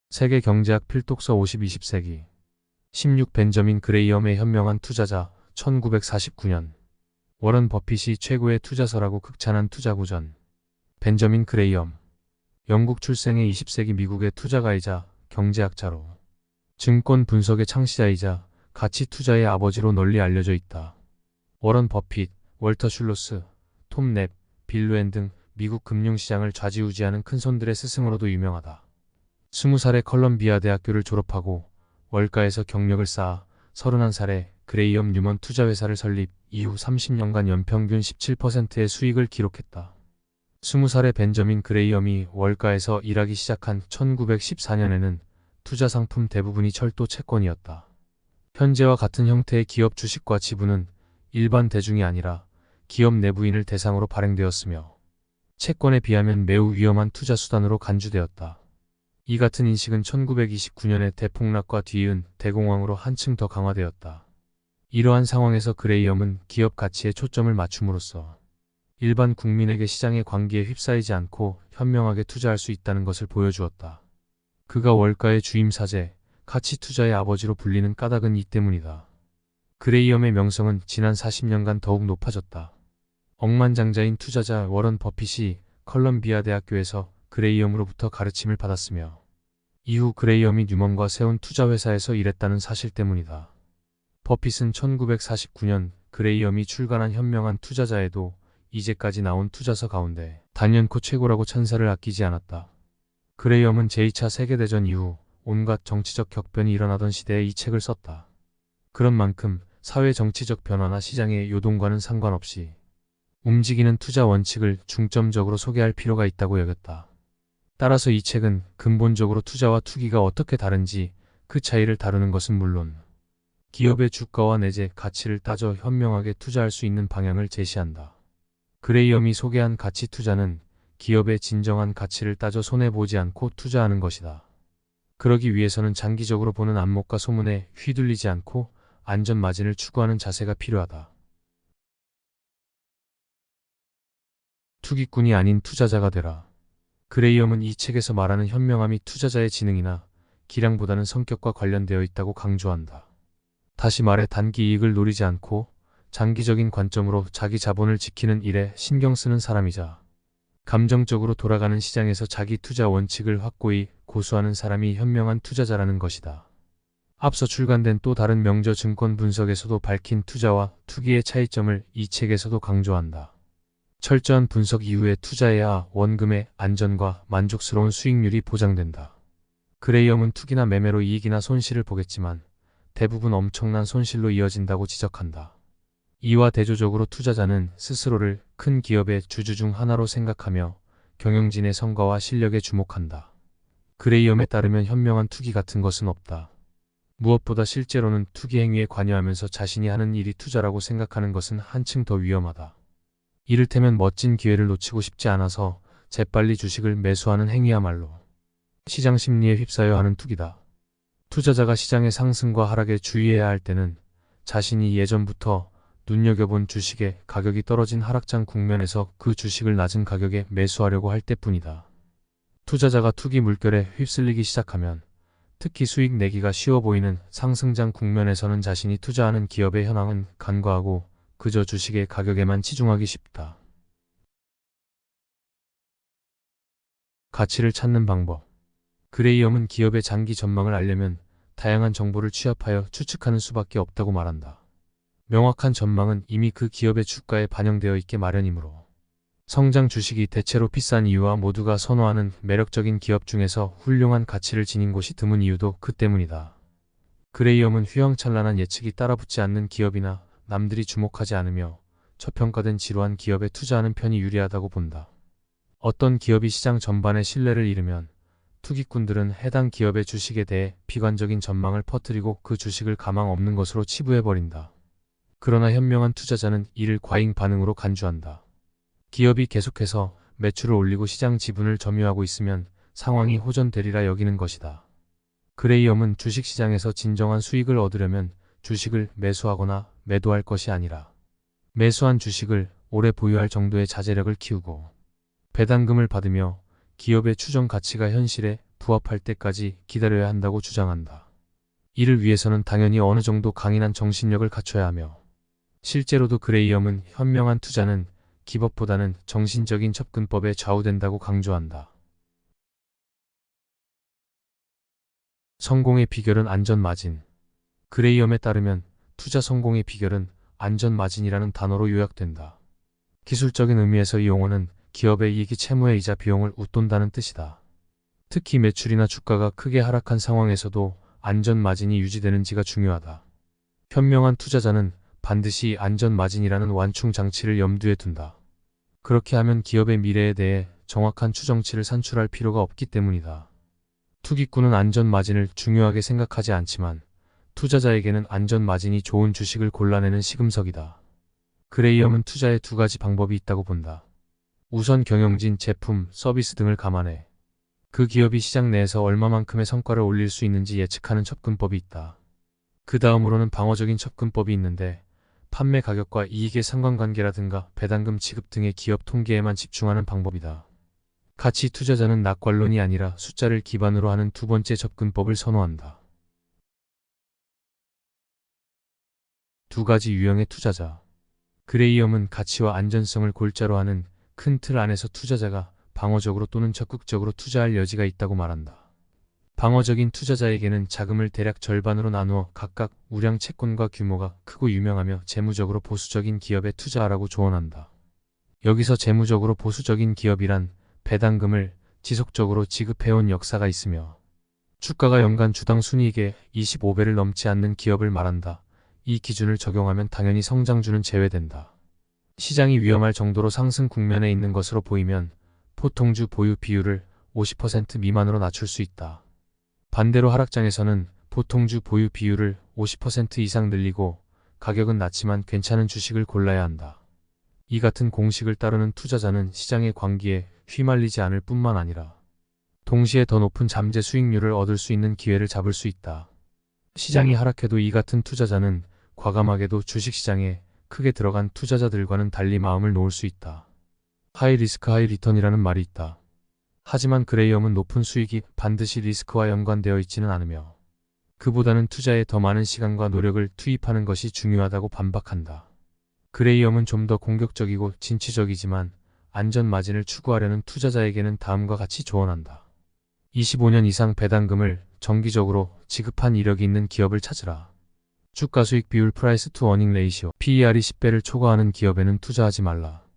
세계 경제학 필독서 50-20세기 16 벤저민 그레이엄의 현명한 투자자 1949년 워런 버핏이 최고의 투자서라고 극찬한 투자구전. 벤저민 그레이엄 영국 출생의 20세기 미국의 투자가이자 경제학자로 증권 분석의 창시자이자 가치 투자의 아버지로 널리 알려져 있다. 워런 버핏, 월터 슐로스, 톰 랩, 빌 루엔 등 미국 금융시장을 좌지우지하는 큰손들의 스승으로도 유명하다. 20살에 컬럼비아 대학교를 졸업하고 월가에서 경력을 쌓아 31살에 그레이엄 뉴먼 투자회사를 설립 이후 30년간 연평균 17%의 수익을 기록했다. 20살의 벤저민 그레이엄이 월가에서 일하기 시작한 1914년에는 투자 상품 대부분이 철도 채권이었다. 현재와 같은 형태의 기업 주식과 지분은 일반 대중이 아니라 기업 내부인을 대상으로 발행되었으며 채권에 비하면 매우 위험한 투자 수단으로 간주되었다. 이 같은 인식은 1929년의 대폭락과 뒤이은 대공황으로 한층 더 강화되었다. 이러한 상황에서 그레이엄은 기업 가치에 초점을 맞춤으로써 일반 국민에게 시장의 광기에 휩싸이지 않고 현명하게 투자할 수 있다는 것을 보여주었다. 그가 월가의 주임 사제, 가치 투자의 아버지로 불리는 까닭은 이 때문이다. 그레이엄의 명성은 지난 40년간 더욱 높아졌다. 억만장자인 투자자 워런 버핏이 컬럼비아 대학교에서 그레이엄으로부터 가르침을 받았으며 이후 그레이엄이 뉴먼과 세운 투자회사에서 일했다는 사실 때문이다. 버핏은 1949년 그레이엄이 출간한 현명한 투자자에도 이제까지 나온 투자서 가운데 단연코 최고라고 찬사를 아끼지 않았다. 그레이엄은 제2차 세계대전 이후 온갖 정치적 격변이 일어나던 시대에 이 책을 썼다. 그런 만큼 사회 정치적 변화나 시장의 요동과는 상관없이 움직이는 투자 원칙을 중점적으로 소개할 필요가 있다고 여겼다. 따라서 이 책은 근본적으로 투자와 투기가 어떻게 다른지 그 차이를 다루는 것은 물론 기업의 주가와 내재 가치를 따져 현명하게 투자할 수 있는 방향을 제시한다. 그레이엄이 소개한 가치 투자는 기업의 진정한 가치를 따져 손해보지 않고 투자하는 것이다. 그러기 위해서는 장기적으로 보는 안목과 소문에 휘둘리지 않고 안전 마진을 추구하는 자세가 필요하다. 투기꾼이 아닌 투자자가 되라. 그레이엄은 이 책에서 말하는 현명함이 투자자의 지능이나 기량보다는 성격과 관련되어 있다고 강조한다. 다시 말해 단기 이익을 노리지 않고 장기적인 관점으로 자기 자본을 지키는 일에 신경 쓰는 사람이자 감정적으로 돌아가는 시장에서 자기 투자 원칙을 확고히 고수하는 사람이 현명한 투자자라는 것이다. 앞서 출간된 또 다른 명저 증권 분석에서도 밝힌 투자와 투기의 차이점을 이 책에서도 강조한다. 철저한 분석 이후에 투자해야 원금의 안전과 만족스러운 수익률이 보장된다. 그레이엄은 투기나 매매로 이익이나 손실을 보겠지만 대부분 엄청난 손실로 이어진다고 지적한다. 이와 대조적으로 투자자는 스스로를 큰 기업의 주주 중 하나로 생각하며 경영진의 성과와 실력에 주목한다. 그레이엄에 따르면 현명한 투기 같은 것은 없다. 무엇보다 실제로는 투기 행위에 관여하면서 자신이 하는 일이 투자라고 생각하는 것은 한층 더 위험하다. 이를테면 멋진 기회를 놓치고 싶지 않아서 재빨리 주식을 매수하는 행위야말로 시장 심리에 휩싸여 하는 투기다. 투자자가 시장의 상승과 하락에 주의해야 할 때는 자신이 예전부터 눈여겨본 주식의 가격이 떨어진 하락장 국면에서 그 주식을 낮은 가격에 매수하려고 할 때뿐이다. 투자자가 투기 물결에 휩쓸리기 시작하면 특히 수익 내기가 쉬워 보이는 상승장 국면에서는 자신이 투자하는 기업의 현황은 간과하고 그저 주식의 가격에만 치중하기 쉽다. 가치를 찾는 방법. 그레이엄은 기업의 장기 전망을 알려면 다양한 정보를 취합하여 추측하는 수밖에 없다고 말한다. 명확한 전망은 이미 그 기업의 주가에 반영되어 있게 마련이므로 성장 주식이 대체로 비싼 이유와 모두가 선호하는 매력적인 기업 중에서 훌륭한 가치를 지닌 곳이 드문 이유도 그 때문이다. 그레이엄은 휘황찬란한 예측이 따라붙지 않는 기업이나 남들이 주목하지 않으며 저평가된 지루한 기업에 투자하는 편이 유리하다고 본다. 어떤 기업이 시장 전반의 신뢰를 잃으면 투기꾼들은 해당 기업의 주식에 대해 비관적인 전망을 퍼뜨리고 그 주식을 가망 없는 것으로 치부해버린다. 그러나 현명한 투자자는 이를 과잉 반응으로 간주한다. 기업이 계속해서 매출을 올리고 시장 지분을 점유하고 있으면 상황이 호전되리라 여기는 것이다. 그레이엄은 주식시장에서 진정한 수익을 얻으려면 주식을 매수하거나 매도할 것이 아니라 매수한 주식을 오래 보유할 정도의 자제력을 키우고 배당금을 받으며 기업의 추정 가치가 현실에 부합할 때까지 기다려야 한다고 주장한다. 이를 위해서는 당연히 어느 정도 강인한 정신력을 갖춰야 하며, 실제로도 그레이엄은 현명한 투자는 기법보다는 정신적인 접근법에 좌우된다고 강조한다. 성공의 비결은 안전마진. 그레이엄에 따르면 투자 성공의 비결은 안전마진이라는 단어로 요약된다. 기술적인 의미에서 이 용어는 기업의 이익이 채무의 이자 비용을 웃돈다는 뜻이다. 특히 매출이나 주가가 크게 하락한 상황에서도 안전마진이 유지되는지가 중요하다. 현명한 투자자는 반드시 안전마진이라는 완충 장치를 염두에 둔다. 그렇게 하면 기업의 미래에 대해 정확한 추정치를 산출할 필요가 없기 때문이다. 투기꾼은 안전마진을 중요하게 생각하지 않지만 투자자에게는 안전마진이 좋은 주식을 골라내는 시금석이다. 그레이엄은 투자에 두 가지 방법이 있다고 본다. 우선 경영진, 제품, 서비스 등을 감안해 그 기업이 시장 내에서 얼마만큼의 성과를 올릴 수 있는지 예측하는 접근법이 있다. 그 다음으로는 방어적인 접근법이 있는데, 판매 가격과 이익의 상관관계라든가 배당금 지급 등의 기업 통계에만 집중하는 방법이다. 가치 투자자는 낙관론이 아니라 숫자를 기반으로 하는 두 번째 접근법을 선호한다. 두 가지 유형의 투자자. 그레이엄은 가치와 안전성을 골자로 하는 큰 틀 안에서 투자자가 방어적으로 또는 적극적으로 투자할 여지가 있다고 말한다. 방어적인 투자자에게는 자금을 대략 절반으로 나누어 각각 우량 채권과 규모가 크고 유명하며 재무적으로 보수적인 기업에 투자하라고 조언한다. 여기서 재무적으로 보수적인 기업이란 배당금을 지속적으로 지급해온 역사가 있으며 주가가 연간 주당 순이익의 25배를 넘지 않는 기업을 말한다. 이 기준을 적용하면 당연히 성장주는 제외된다. 시장이 위험할 정도로 상승 국면에 있는 것으로 보이면 포통주 보유 비율을 50% 미만으로 낮출 수 있다. 반대로 하락장에서는 보통주 보유 비율을 50% 이상 늘리고 가격은 낮지만 괜찮은 주식을 골라야 한다. 이 같은 공식을 따르는 투자자는 시장의 광기에 휘말리지 않을 뿐만 아니라 동시에 더 높은 잠재 수익률을 얻을 수 있는 기회를 잡을 수 있다. 시장이 하락해도 이 같은 투자자는 과감하게도 주식시장에 크게 들어간 투자자들과는 달리 마음을 놓을 수 있다. 하이 리스크 하이 리턴이라는 말이 있다. 하지만 그레이엄은 높은 수익이 반드시 리스크와 연관되어 있지는 않으며 그보다는 투자에 더 많은 시간과 노력을 투입하는 것이 중요하다고 반박한다. 그레이엄은 좀 더 공격적이고 진취적이지만 안전 마진을 추구하려는 투자자에게는 다음과 같이 조언한다. 25년 이상 배당금을 정기적으로 지급한 이력이 있는 기업을 찾으라. 주가 수익 비율 프라이스 투 어닝 레이시오 PER이 10배를 초과하는 기업에는 투자하지 말라.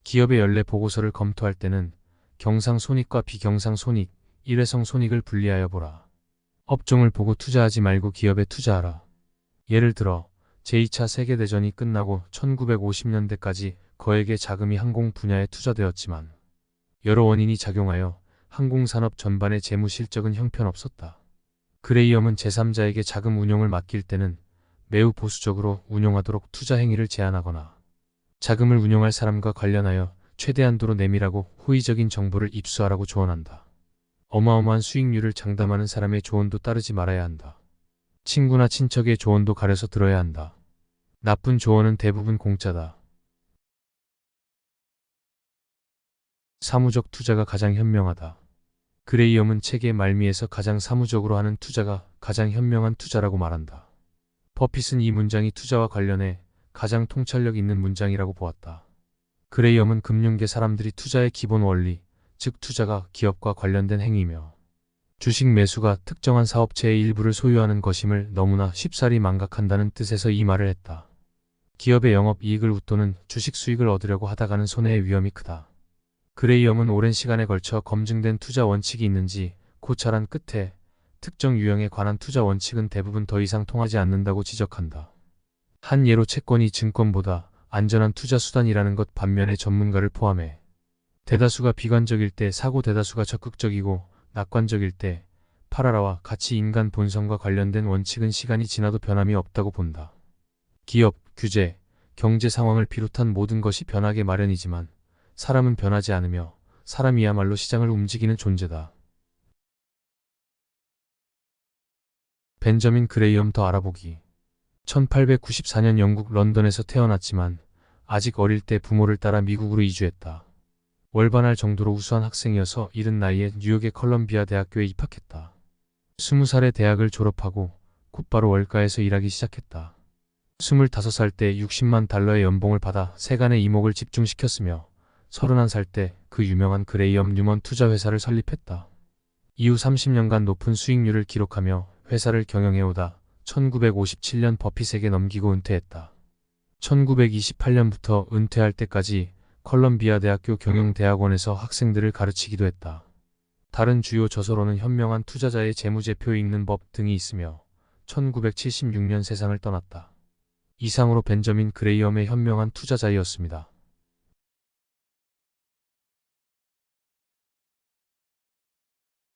기업의 연례 보고서를 검토할 때는 경상 손익과 비경상 손익, 일회성 손익을 분리하여 보라. 업종을 보고 투자하지 말고 기업에 투자하라. 예를 들어 제2차 세계대전이 끝나고 1950년대까지 거액의 자금이 항공 분야에 투자되었지만 여러 원인이 작용하여 항공산업 전반의 재무 실적은 형편없었다. 그레이엄은 제3자에게 자금 운용을 맡길 때는 매우 보수적으로 운용하도록 투자 행위를 제한하거나 자금을 운용할 사람과 관련하여 최대한도로 내밀하고 호의적인 정보를 입수하라고 조언한다. 어마어마한 수익률을 장담하는 사람의 조언도 따르지 말아야 한다. 친구나 친척의 조언도 가려서 들어야 한다. 나쁜 조언은 대부분 공짜다. 사무적 투자가 가장 현명하다. 그레이엄은 책의 말미에서 가장 사무적으로 하는 투자가 가장 현명한 투자라고 말한다. 버핏은 이 문장이 투자와 관련해 가장 통찰력 있는 문장이라고 보았다. 그레이엄은 금융계 사람들이 투자의 기본 원리, 즉 투자가 기업과 관련된 행위며 주식 매수가 특정한 사업체의 일부를 소유하는 것임을 너무나 쉽사리 망각한다는 뜻에서 이 말을 했다. 기업의 영업이익을 웃도는 주식 수익을 얻으려고 하다가는 손해의 위험이 크다. 그레이엄은 오랜 시간에 걸쳐 검증된 투자 원칙이 있는지 고찰한 끝에 특정 유형에 관한 투자 원칙은 대부분 더 이상 통하지 않는다고 지적한다. 한 예로 채권이 증권보다 안전한 투자 수단이라는 것 반면에 전문가를 포함해 대다수가 비관적일 때 사고 대다수가 적극적이고 낙관적일 때 팔아라와 같이 인간 본성과 관련된 원칙은 시간이 지나도 변함이 없다고 본다. 기업, 규제, 경제 상황을 비롯한 모든 것이 변하게 마련이지만 사람은 변하지 않으며 사람이야말로 시장을 움직이는 존재다. 벤저민 그레이엄 더 알아보기. 1894년 영국 런던에서 태어났지만 아직 어릴 때 부모를 따라 미국으로 이주했다. 월반할 정도로 우수한 학생이어서 이른 나이에 뉴욕의 컬럼비아 대학교에 입학했다. 20살에 대학을 졸업하고 곧바로 월가에서 일하기 시작했다. 25살 때 60만 달러의 연봉을 받아 세간의 이목을 집중시켰으며 31살 때 그 유명한 그레이엄 뉴먼 투자회사를 설립했다. 이후 30년간 높은 수익률을 기록하며 회사를 경영해오다 1957년 버핏에게 넘기고 은퇴했다. 1928년부터 은퇴할 때까지 컬럼비아 대학교 경영대학원에서 학생들을 가르치기도 했다. 다른 주요 저서로는 현명한 투자자의 재무제표 읽는 법 등이 있으며 1976년 세상을 떠났다. 이상으로 벤저민 그레이엄의 현명한 투자자이었습니다.